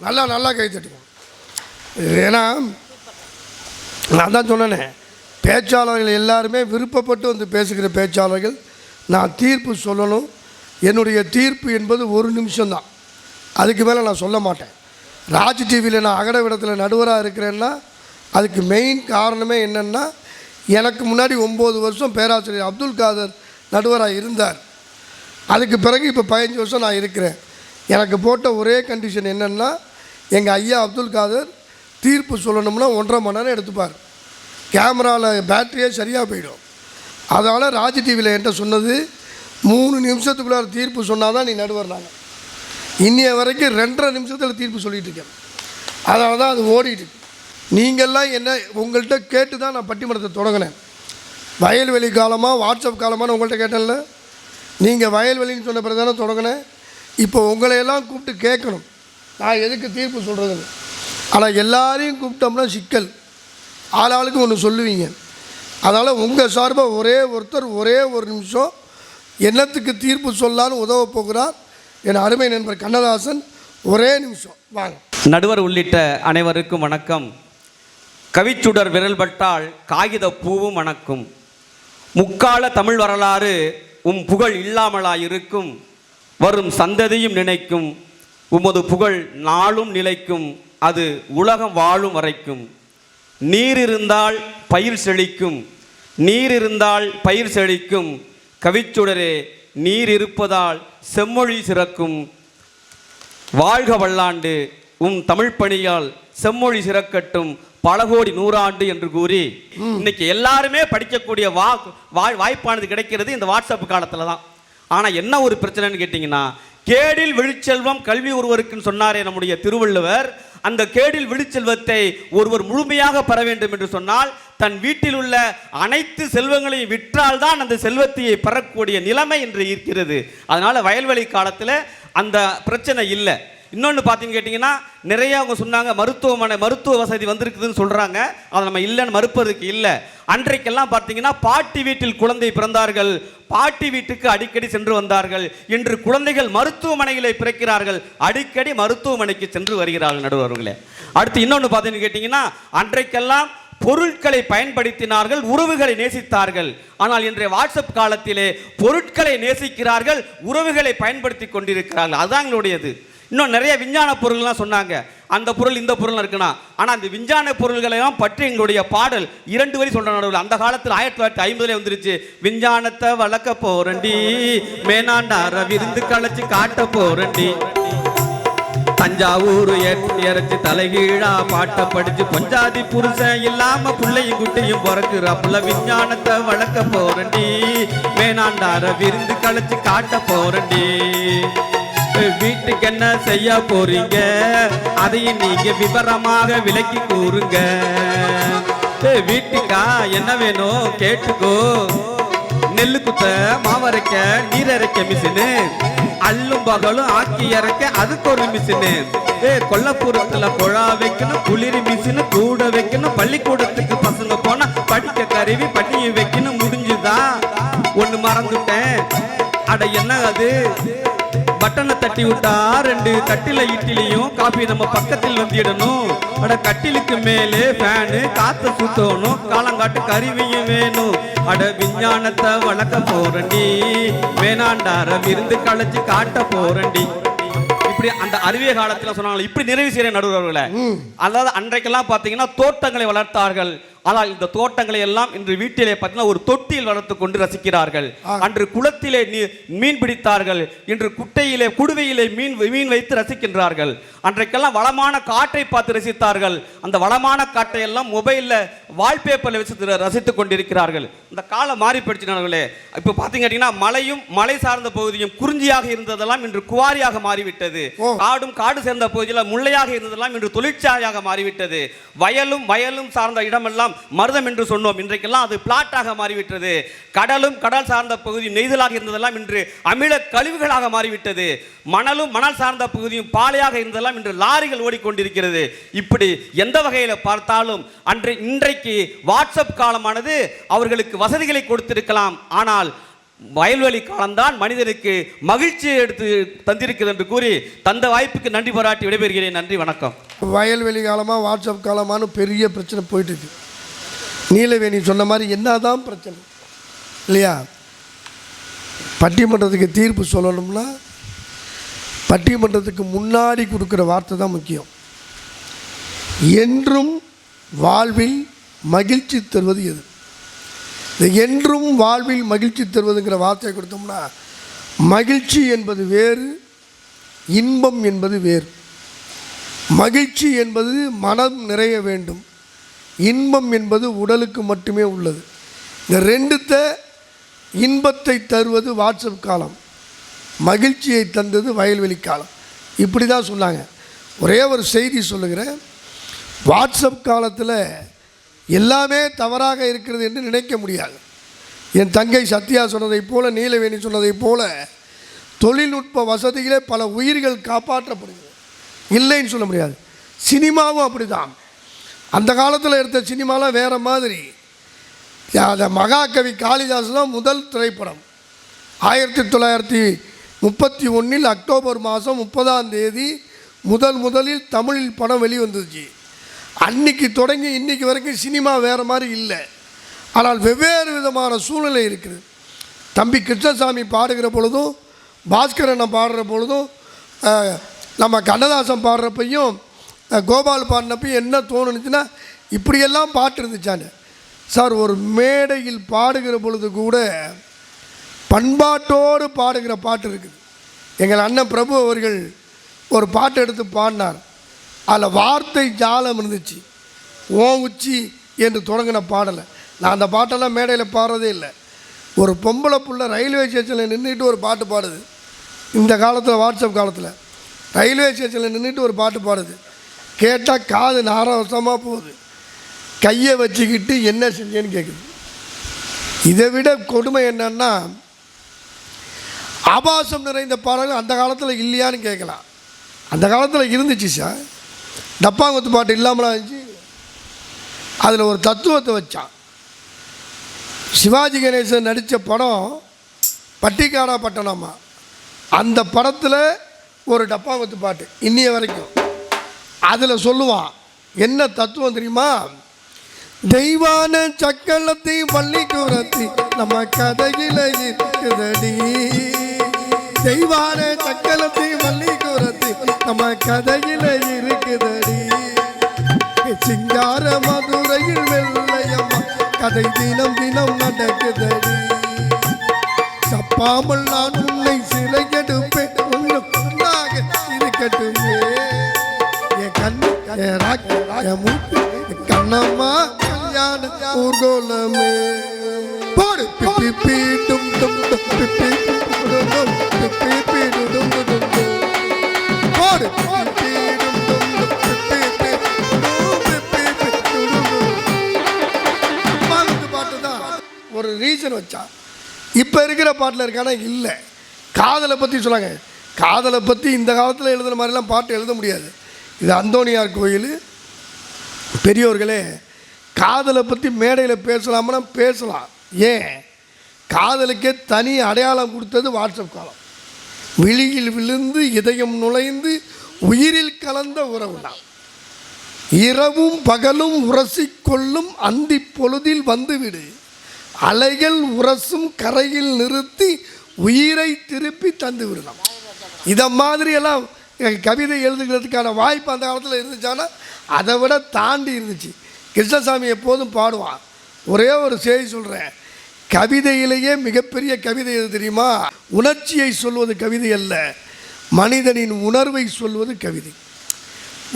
நல்லா நல்லா கை தட்டுவோம். ஏன்னா நான் தான் சொன்னேனே, பேச்சாளர்கள் எல்லாருமே விருப்பப்பட்டு வந்து பேசுகிற பேச்சாளர்கள். நான் தீர்ப்பு சொல்லணும். என்னுடைய தீர்ப்பு என்பது ஒரு நிமிஷம்தான், அதுக்கு மேலே நான் சொல்ல மாட்டேன். ராஜ் டிவியில் நான் அகட விடத்தில் நடுவராக இருக்கிறேன்னா அதுக்கு மெயின் காரணமே என்னென்னா, எனக்கு முன்னாடி 9 வருஷம் பேராசிரியர் அப்துல் காதர் நடுவராக இருந்தார். அதுக்கு பிறகு இப்போ 15 வருஷம் நான் இருக்கிறேன். எனக்கு போட்ட ஒரே கண்டிஷன் என்னென்னா, எங்கள் ஐயா அப்துல் காதர் தீர்ப்பு சொல்லணும்னா 1.5 மணி நேரம் எடுத்துப்பார். கேமராவில் பேட்டரியே சரியாக போயிடும். அதனால் ராஜ் டிவியில் என்கிட்ட சொன்னது 3 நிமிஷத்துக்குள்ளார தீர்ப்பு சொன்னால் தான் நீ நடுவர். நாங்கள் இன்னைய வரைக்கும் 2.5 நிமிஷத்தில் தீர்ப்பு சொல்லிகிட்டு இருக்கேன். அதனால தான் அது ஓடிட்டு. நீங்கள்லாம் என்ன உங்கள்கிட்ட கேட்டு தான் நான் பட்டிமன்றத்தை தொடங்கினேன். வயல்வெளி காலமாக வாட்ஸ்அப் காலமானு உங்கள்கிட்ட கேட்டேன்ல, நீங்கள் வயல்வெளின்னு சொன்ன பிறகு தானே தொடங்கினேன். இப்போ உங்களையெல்லாம் கூப்பிட்டு கேட்கணும் நான் எதுக்கு தீர்ப்பு சொல்கிறதுன்னு. ஆனால் எல்லாரையும் கூப்பிட்டோம்னா சிக்கல், ஆளாளுக்கு ஒன்று சொல்லுவீங்க. அதனால் உங்கள் சார்பாக ஒரே ஒருத்தர் ஒரே ஒரு நிமிஷம் என்னத்துக்கு தீர்ப்பு சொல்லான்னு உதவ போகிறார் என் அருமை நண்பர் கண்ணதாசன். ஒரே நிமிஷம் வாங்க. நடுவர் உள்ளிட்ட அனைவருக்கும் வணக்கம். கவிச்சுடர் விரல் பட்டால் காகித பூவும் வணக்கும். முக்கால தமிழ் வரலாறு புகழ் இல்லாமலாயிருக்கும். வரும் சந்ததியும் நினைக்கும் உமது புகழ் நாளும் நிலைக்கும். அது உலகம் வாழும் வரைக்கும். நீர் இருந்தால் பயிர் செழிக்கும், நீர் இருந்தால் பயிர் செழிக்கும். கவிச்சுடரே நீர் இருப்பதால் செம்மொழி சிறக்கும். வாழ்க வல்லாண்டு தமிழ் பணியால் செம்மொழி சிறக்கட்டும் பல கோடி 100 ஆண்டு என்று கூறி இன்னைக்கு எல்லாருமே படிக்கக்கூடிய வாய்ப்பானது கிடைக்கிறது இந்த வாட்ஸ்அப் காலத்தில் தான். ஆனால் என்ன ஒரு பிரச்சனைன்னு கேட்டிங்கன்னா, கேடில் விழுச்செல்வம் கல்வி ஒருவருக்குன்னு சொன்னாரே நம்முடைய திருவள்ளுவர். அந்த கேடில் விழுச்செல்வத்தை ஒருவர் முழுமையாக பெற வேண்டும் என்று சொன்னால் தன் வீட்டில் உள்ள அனைத்து செல்வங்களையும் விற்றால்தான் அந்த செல்வத்தையை பெறக்கூடிய நிலைமை என்று இருக்கிறது. அதனால வயல்வெளி காலத்தில் அந்த பிரச்சனை இல்லை. இன்னொன்று பார்த்தீங்கன்னு கேட்டிங்கன்னா, நிறைய அவங்க சொன்னாங்க மருத்துவ வசதி வந்திருக்குதுன்னு சொல்கிறாங்க. அதை நம்ம இல்லைன்னு மறுப்பதுக்கு இல்லை. அன்றைக்கெல்லாம் பார்த்தீங்கன்னா பாட்டி வீட்டில் குழந்தை பிறந்தார்கள், பாட்டி வீட்டுக்கு அடிக்கடி சென்று வந்தார்கள். இன்று குழந்தைகள் மருத்துவமனைகளை பிறக்கிறார்கள், அடிக்கடி மருத்துவமனைக்கு சென்று வருகிறார்கள் நடுவர்களே. அடுத்து இன்னொன்று பார்த்தீங்கன்னு கேட்டிங்கன்னா, அன்றைக்கெல்லாம் பொருட்களை பயன்படுத்தினார்கள், உறவுகளை நேசித்தார்கள். ஆனால் இன்றைய வாட்ஸ்அப் காலத்திலே பொருட்களை நேசிக்கிறார்கள், உறவுகளை பயன்படுத்தி கொண்டிருக்கிறார்கள். அதுதான் எங்களுடையது. இன்னும் நிறைய விஞ்ஞான பொருள்லாம் சொன்னாங்க, அந்த பொருள் இந்த பொருள் இருக்குன்னா. ஆனால் அந்த விஞ்ஞான பொருள்களையும் பற்றி எங்களுடைய பாடல் 2 வரி சொல்ற நடுவில் அந்த காலத்தில் 1950 வந்துருச்சு. விஞ்ஞானத்தை வளர்க்க போறண்டி, மேனாண்டார விருந்து களைச்சு காட்ட போறண்டி, தஞ்சாவூர் இறச்சி தலைகீழா பாட்ட படிச்சு பொஞ்சாதி புருஷன் இல்லாம பிள்ளையும் குட்டையும் பிறக்குறாப்புல. விஞ்ஞானத்தை வளர்க்க போறண்டி, மேனாண்டார விருந்து களைச்சு காட்ட போறண்டி. வீட்டுக்கு என்ன செய்ய போறீங்க அதையும் நீங்க விவரமாக விளக்கி கூறுங்க. வீட்டுக்கா என்ன வேணும் கேட்டுக்கோ, நெல்லு குத்த மாவரைக்க நீரரைக்க மிஷினு, அள்ளும் பகலும் ஆக்கி இறக்க அதுக்கு ஒரு மிஷினு. கொல்லப்புறத்துல குழா வைக்கணும், குளிர் மிஷினு கூட வைக்கணும், பள்ளிக்கூடத்துக்கு பசங்க போனா படிக்க கருவி பண்ணிய வைக்கணும். முடிஞ்சுதான் ஒண்ணு மறந்துட்டேன், அட என்ன அது, பட்டனை தட்டி விட்டா 2 தட்டில இட்லியும் காபி நம்ம பக்கத்தில் வந்துடணும். அட கட்டிலுக்கு மேலே ஃபேனு காத்த சுத்தணும், காலங்காட்டு கருவியும் வேணும். அட விஞ்ஞானத்தை வளர்க்க போறண்டி, வேணாண்டார விருந்து களைச்சு காட்ட போறண்டி. இப்படி அந்த அறிவிய காலத்தில் சொன்னாங்க. இப்படி நிறைவு செய்ய நடுவர்களை. அதாவது அன்றைக்கெல்லாம் பார்த்தீங்கன்னா தோட்டங்களை வளர்த்தார்கள். ஆனால் இந்த தோட்டங்களை எல்லாம் இன்று வீட்டிலே பார்த்தீங்கன்னா ஒரு தொட்டியில் வளர்த்து கொண்டு ரசிக்கிறார்கள். அன்று குளத்திலே மீன் பிடித்தார்கள், இன்று குட்டையிலே குடுவையிலே மீன் வைத்து ரசிக்கின்றார்கள். அன்றைக்கெல்லாம் வளமான காற்றை பார்த்து ரசித்தார்கள். அந்த வளமான காற்றை எல்லாம் மொபைலில் வால்பேப்பரில் வச்சு ரசித்துக் கொண்டிருக்கிறார்கள். இந்த காலம் மாறி போயிடுச்சுனார்களே. இப்போ பார்த்தீங்கன்னா மலையும் மலை சார்ந்த பகுதியும் குறிஞ்சியாக இருந்ததெல்லாம் இன்று குவாரியாக மாறிவிட்டது. காடு சேர்ந்த பகுதியில் முல்லையாக இருந்ததெல்லாம் இன்று தொழிற்சாலையாக மாறிவிட்டது. வயலும் சார்ந்த இடமெல்லாம் மருதம் என்று சொன்னோம், இன்றைக்கெல்லாம் அது பிளாட்டாக மாறிவிட்டது. கடல் சார்ந்த பகுதி நெய்தலாக இருந்ததெல்லாம் இன்று அமில கழிவுகளாக மாறிவிட்டது. மணல் சார்ந்த பகுதியும் பாலையாக இருந்ததெல்லாம் இன்று லாரிகள் ஓடிக்கொண்டிருக்கிறது. இப்படி எந்த வகையில் பார்த்தாலும் இன்றைக்கு வாட்ஸ்அப் காலமானது அவர்களுக்கு வசதிகளை கொடுத்திருக்கலாம். ஆனால் வயல்வெளி காலம்தான் மனிதனுக்கு மகிழ்ச்சியை எடுத்து தந்திருக்கிறது என்று கூறி தந்த வாய்ப்புக்கு நன்றி பாராட்டி விடைபெறுகிறேன். நன்றி, வணக்கம். வயல்வெளி காலமாக வாட்ஸ்அப் காலமானு பெரிய பிரச்சனை போயிட்டுருக்கு. நீலவேணி சொன்ன மாதிரி என்னதான் பிரச்சனை இல்லையா? பட்டிமன்றத்துக்கு தீர்ப்பு சொல்லணும்னா பட்டிமன்றத்துக்கு முன்னாடி கொடுக்குற வார்த்தை தான் முக்கியம். என்றும் வாழ்வில் மகிழ்ச்சி தருவது எது? இந்த என்றும் வாழ்வில் மகிழ்ச்சி தருவதுங்கிற வார்த்தையை கொடுத்தோம்னா, மகிழ்ச்சி என்பது வேறு, இன்பம் என்பது வேறு. மகிழ்ச்சி என்பது மனம் நிறைய வேண்டும், இன்பம் என்பது உடலுக்கு மட்டுமே உள்ளது. இந்த ரெண்டுத்த இன்பத்தை தருவது வாட்ஸ்அப் காலம், மகிழ்ச்சியை தந்தது வயல்வெளி காலம். இப்படி தான் சொன்னாங்க. ஒரே ஒரு செய்தி சொல்லுகிறேன். வாட்ஸ்அப் காலத்தில் எல்லாமே தவறாக இருக்கிறது என்று நினைக்க முடியாது. என் தங்கை சத்யா சொன்னதைப் போல, நீலவேணி சொன்னதைப் போல தொழில்நுட்ப வசதிகளே பல உயிர்கள் காப்பாற்றப்படுகிறது, இல்லைன்னு சொல்ல முடியாது. சினிமாவும் அப்படி தான். அந்த காலத்தில் எடுத்த சினிமாலாம் வேறு மாதிரி. அந்த மகாகவி காளிதாஸ் தான் முதல் திரைப்படம் 1931 அக்டோபர் மாதம் 30 முதலில் தமிழில் படம் வெளிவந்துச்சு. அன்னைக்கு தொடங்கி இன்றைக்கி வரைக்கும் சினிமா வேறு மாதிரி இல்லை. ஆனால் வெவ்வேறு விதமான சூழ்நிலை இருக்குது. தம்பி கிருஷ்ணசாமி பாடுகிற பொழுதும், பாஸ்கரனை பாடுற பொழுதும், நம்ம கண்ணதாசன் பாடுறப்பையும், கோபால் பாடினப்பையும் என்ன தோணுச்சுன்னா, இப்படியெல்லாம் பாட்டு இருந்துச்சான்னு. சார், ஒரு மேடையில் பாடுகிற பொழுது கூட பண்பாட்டோடு பாடுகிற பாட்டு இருக்குது. எங்கள் அண்ணன் பிரபு அவர்கள் ஒரு பாட்டு எடுத்து பாடினார். அதில் வார்த்தை ஜாலம் இருந்துச்சு. ஓ உச்சி என்று தொடங்கின பாடலை நான் அந்த பாட்டெல்லாம் மேடையில் பாடுறதே இல்லை. ஒரு பொம்பளை புள்ள ரயில்வே ஸ்டேஷனில் நின்றுட்டு ஒரு பாட்டு பாடுது. இந்த காலத்தில் வாட்ஸ்அப் காலத்தில் ரயில்வே ஸ்டேஷனில் நின்றுட்டு ஒரு பாட்டு பாடுது. கேட்டால் காது நாரவசமாக போகுது. கையை வச்சுக்கிட்டு என்ன செஞ்சேன்னு கேட்குது. இதை விட கொடுமை என்னன்னா, ஆபாசம் நிறைந்த பாடல்கள் அந்த காலத்தில் இல்லையான்னு கேட்கலாம். அந்த காலத்தில் இருந்துச்சு சார். டப்பாங்குத்து பாட்டு இல்லாமலாம் இருந்துச்சு. அதில் ஒரு தத்துவத்தை வச்சான். சிவாஜி கணேசன் நடித்த படம் பட்டிக்காடா பட்டணமா. அந்த படத்தில் ஒரு டப்பாங்குத்து பாட்டு இன்னைய வரைக்கும். அதில் சொல்லுவான், என்ன தத்துவம் தெரியுமா? தெய்வான சக்கலத்தை பள்ளிக்கூடத்தி நம்ம கதையில இருக்குதடி. தெய்வான சக்கலத்தை பள்ளிக்கூடத்தி நம்ம கதையில இருக்குதடி. சிங்கார மதுரையில் வெள்ளையம்மா கதை தினம் தினம் நடக்குதடி. தப்பாமல் நான் உன்னை சிலை எடுப்பேன், உன்னுக்குள்ளாக இருக்கட்டுமே. என் கண்ணு என் மூக்கு கண்ணம்மா கல்யாண ஊர்கோலமே. போடு பிப்பி பீட்டும் டும் டும் பிப்பி டும் பிப்பி பீடும் டும் டும் போடு பிப்பி டும் டும் பிப்பி பிப்பி பாட்டு பாட்டு தான் ஒரு ரீசன் வச்சா. இப்போ இருக்கிற பாட்டில் இருக்கானா இல்லை. காதலை பற்றி சொன்னாங்க. காதலை பற்றி இந்த காலத்தில் எழுதுகிற மாதிரிலாம் பாட்டு எழுத முடியாது. இது அந்தோனியார் கோயில். பெரியோர்களே, காதலை பற்றி மேடையில் பேசலாம்னா பேசலாம். ஏன்? காதலுக்கே தனி அடையாளம் கொடுத்தது வாட்ஸ்அப் காலம். விழியில் விழுந்து இதயம் நுழைந்து உயிரில் கலந்த உறவு தான். இரவும் பகலும் உரசிக்கொள்ளும் அந்தி பொழுதில் வந்துவிடு. அலைகள் உரசும் கரையில் நிறுத்தி உயிரை திருப்பி தந்து விடலாம். இதை மாதிரியெல்லாம் கவிதை எழுதுகிறதுக்கான வாய்ப்பு அந்த காலத்தில் இருந்துச்சானா அதை விட தாண்டி இருந்துச்சு. கிருஷ்ணசாமி எப்போதும் பாடுவான். ஒரே ஒரு செய்தி சொல்கிறேன். கவிதையிலேயே மிகப்பெரிய கவிதை எது தெரியுமா? உணர்ச்சியை சொல்வது கவிதை அல்ல, மனிதனின் உணர்வை சொல்வது கவிதை.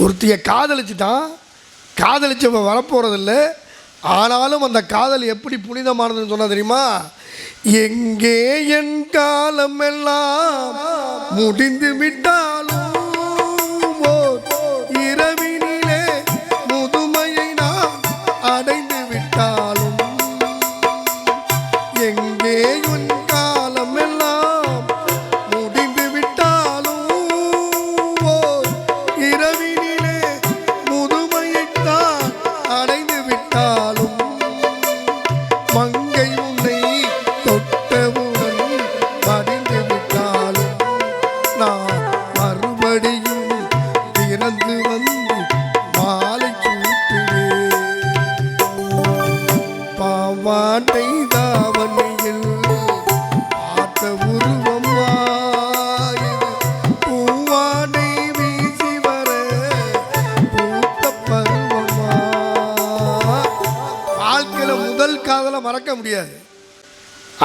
ஒருத்தியை காதலிச்சுட்டான், காதலிச்சவன் வரப்போகிறதில்ல. ஆனாலும் அந்த காதல் எப்படி புனிதமானதுன்னு சொன்னால் தெரியுமா? எங்கே என் காலம் எல்லாம் முடிந்து விட்டாலும் இரவினிலே முதுமையை நான் அடைந்து விட்டாலும், எங்கே உன் காலம் எல்லாம் முடிந்து விட்டாலும் இரவினிலே முதுமையை தான் அடைந்து விட்டாலும், மங்கை உன்னை தொட்டவுடன் நம்மளால் மறக்க முடியாது.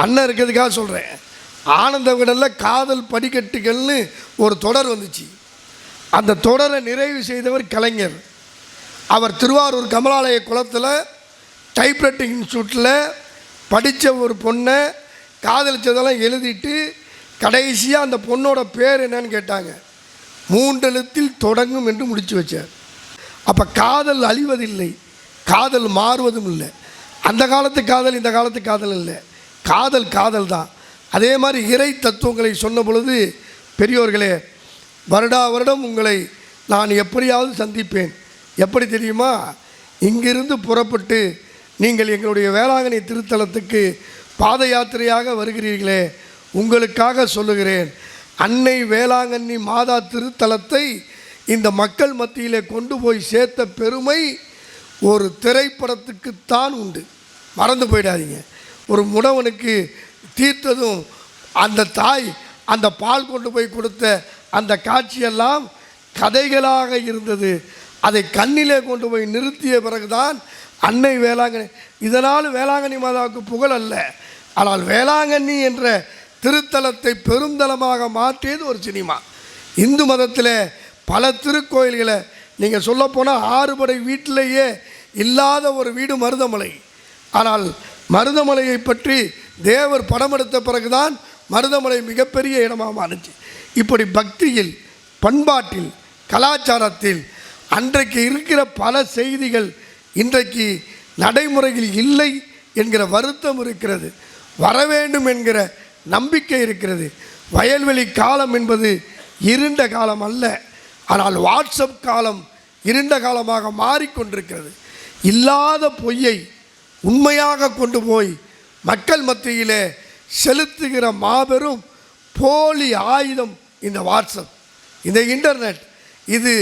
அண்ணன் இருக்கிறதுக்காக சொல்கிறேன். ஆனந்த விகடனில் காதல் படிக்கட்டுகள்னு ஒரு தொடர் வந்துச்சு. அந்த தொடரை நிறைவு செய்தவர் கலைஞர். அவர் திருவாரூர் கமலாலய குளத்தில் டைப்ரைட்டிங் இன்ஸ்டியூட்டில் படித்த ஒரு பொண்ணை காதலிச்சதெல்லாம் எழுதிட்டு கடைசியாக அந்த பொண்ணோட பேர் என்னன்னு கேட்டாங்க. 3 எழுத்தில் தொடங்கும் என்று முடித்து வச்சார். அப்போ காதல் அழிவதில்லை, காதல் மாறுவதும் இல்லை. அந்த காலத்து காதல் இந்த காலத்து காதல் இல்லை, காதல் காதல் தான். அதே மாதிரி இறை தத்துவங்களை சொன்ன பொழுது, பெரியோர்களே, வருடா வருடம் உங்களை நான் எப்படியாவது சந்திப்பேன். எப்படி தெரியுமா? இங்கிருந்து புறப்பட்டு நீங்கள் எங்களுடைய வேளாங்கண்ணி திருத்தலத்துக்கு பாத யாத்திரையாக வருகிறீர்களே, உங்களுக்காக சொல்லுகிறேன், அன்னை வேளாங்கண்ணி மாதா திருத்தலத்தை இந்த மக்கள் மத்தியிலே கொண்டு போய் சேர்த்த பெருமை ஒரு திரைப்படத்துக்குத்தான் உண்டு. மறந்து போயிடாதீங்க. ஒரு முடவனுக்கு தீர்த்ததும் அந்த தாய் அந்த பால் கொண்டு போய் கொடுத்த அந்த காட்சியெல்லாம் கதைகளாக இருந்தது. அதை கண்ணிலே கொண்டு போய் நிறுத்திய பிறகுதான் அன்னை வேளாங்கண்ணி. இதனால் வேளாங்கண்ணி மாதாவுக்கு புகழ் அல்ல, ஆனால் வேளாங்கண்ணி என்ற திருத்தலத்தை பெருந்தலமாக மாற்றியது ஒரு சினிமா. இந்து மதத்தில் பல திருக்கோயில்களை நீங்கள் சொல்லப்போனால் 6 படை வீட்டிலேயே இல்லாத ஒரு வீடு மருதமலை. ஆனால் மருதமலையை பற்றி தேவர் படம் எடுத்த பிறகுதான் மருதமலை மிகப்பெரிய இடமாக மாறுச்சு. இப்படி பக்தியில், பண்பாட்டில், கலாச்சாரத்தில் அன்றைக்கு இருக்கிற பல செய்திகள் இன்றைக்கு நடைமுறையில் இல்லை என்கிற வருத்தம் இருக்கிறது. வரவேண்டும் என்கிற நம்பிக்கை இருக்கிறது. வயல்வெளி காலம் என்பது இருண்ட காலம் அல்ல, ஆனால் வாட்ஸ்அப் காலம் இருண்ட காலமாக மாறிக்கொண்டிருக்கிறது. இல்லாத பொய்யை உண்மையாக கொண்டு போய் மக்கள் மத்தியிலே செலுத்துகிற மாபெரும் போலி ஆயுதம் இந்த வாட்ஸ்அப், இந்த இன்டர்நெட். இது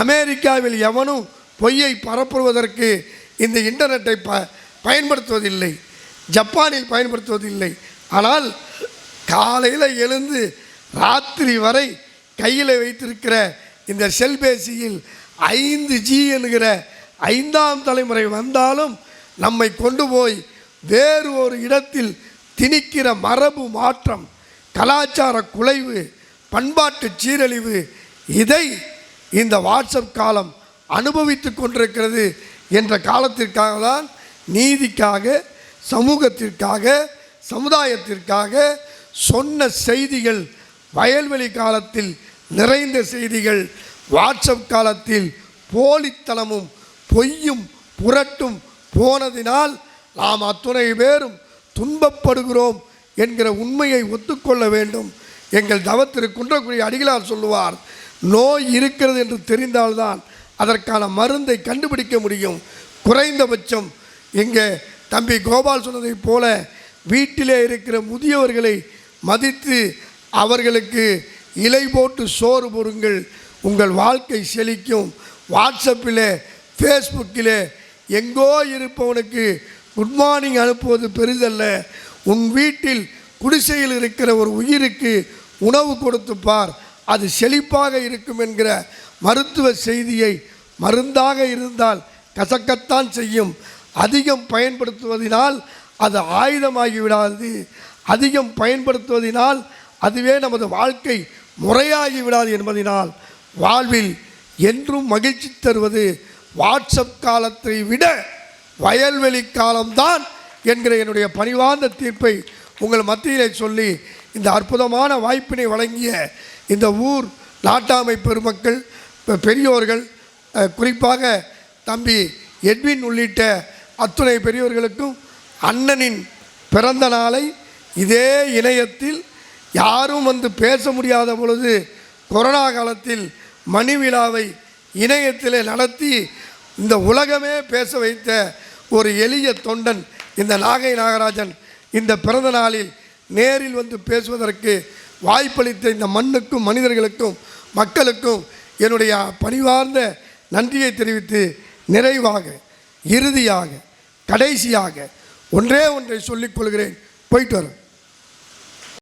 அமெரிக்காவில் எவனும் பொய்யை பரப்புவதற்கு இந்த இன்டர்நெட்டை பயன்படுத்துவதில்லை, ஜப்பானில் பயன்படுத்துவதில்லை. ஆனால் காலையில் எழுந்து ராத்திரி வரை கையில் வைத்திருக்கிற இந்த செல்பேசியில் 5G என்கிற 5ஆம் தலைமுறை வந்தாலும் நம்மை கொண்டு போய் வேறு ஒரு இடத்தில் திணிக்கிற மரபு மாற்றம், கலாச்சார குலைவு, பண்பாட்டு சீரழிவு, இதை இந்த வாட்ஸ்அப் காலம் அனுபவித்து கொண்டிருக்கிறது என்ற காலத்திற்காக தான் நீதிக்காக, சமூகத்திற்காக, சமுதாயத்திற்காக சொன்ன செய்திகள் வயல்வெளி காலத்தில் நிறைந்த செய்திகள் வாட்ஸ்அப் காலத்தில் போலித்தனமும் பொய்யும் புரட்டும் போனதினால் நாம் அத்துணை பேரும் துன்பப்படுகிறோம் என்கிற உண்மையை ஒத்துக்கொள்ள வேண்டும். எங்கள் தவத்திரு குன்றக்குடி அடிகளார் சொல்லுவார், நோய் இருக்கிறது என்று தெரிந்தால்தான் அதற்கான மருந்தை கண்டுபிடிக்க முடியும். குறைந்தபட்சம் எங்கே தம்பி கோபால் சொன்னதைப் போல வீட்டிலே இருக்கிற முதியவர்களை மதித்து அவர்களுக்கு இலை போட்டு சோறு பொருங்கள், உங்கள் வாழ்க்கை செழிக்கும். வாட்ஸ்அப்பிலே, ஃபேஸ்புக்கிலே எங்கோ இருப்பவனுக்கு குட் மார்னிங் அனுப்புவது பெரிதல்ல. உன் வீட்டில் குடிசையில் இருக்கிற ஒரு உயிருக்கு உணவு கொடுத்து பார், அது செழிப்பாக இருக்கும் என்கிற மருத்துவ செய்தியை மருந்தாக இருந்தால் கசக்கத்தான் செய்யும். அதிகம் பயன்படுத்துவதினால் அது ஆயுதமாகிவிடாது. அதிகம் பயன்படுத்துவதினால் அதுவே நமது வாழ்க்கை முறையாகிவிடாது என்பதினால் வாழ்வில் என்றும் மகிழ்ச்சி தருவது வாட்ஸ்அப் காலத்தை விட வயல்வெளி காலம்தான் என்கிற என்னுடைய பணிவார்ந்த தீர்ப்பை உங்கள் மத்தியிலே சொல்லி இந்த அற்புதமான வாய்ப்பினை வழங்கிய இந்த ஊர் நாட்டாமை பெருமக்கள், பெரியோர்கள், குறிப்பாக தம்பி எட்வின் உள்ளிட்ட அத்துணை பெரியோர்களுக்கும் அண்ணனின் பிறந்த நாளை இதே இணையத்தில் யாரும் வந்து பேச முடியாத பொழுது கொரோனா காலத்தில் மணி விழாவை இணையத்தில் நடத்தி இந்த உலகமே பேச வைத்த ஒரு எளிய தொண்டன் இந்த நாகை நாகராஜன் இந்த பிறந்த நாளில் நேரில் வந்து பேசுவதற்கு வாய்ப்பளித்த இந்த மண்ணுக்கும் மனிதர்களுக்கும் மக்களுக்கும் என்னுடைய பணிவார்ந்த நன்றியை தெரிவித்து நிறைவாக, இறுதியாக, கடைசியாக ஒன்றே ஒன்றை சொல்லிக் கொள்கிறேன். போயிட்டு வரேன்.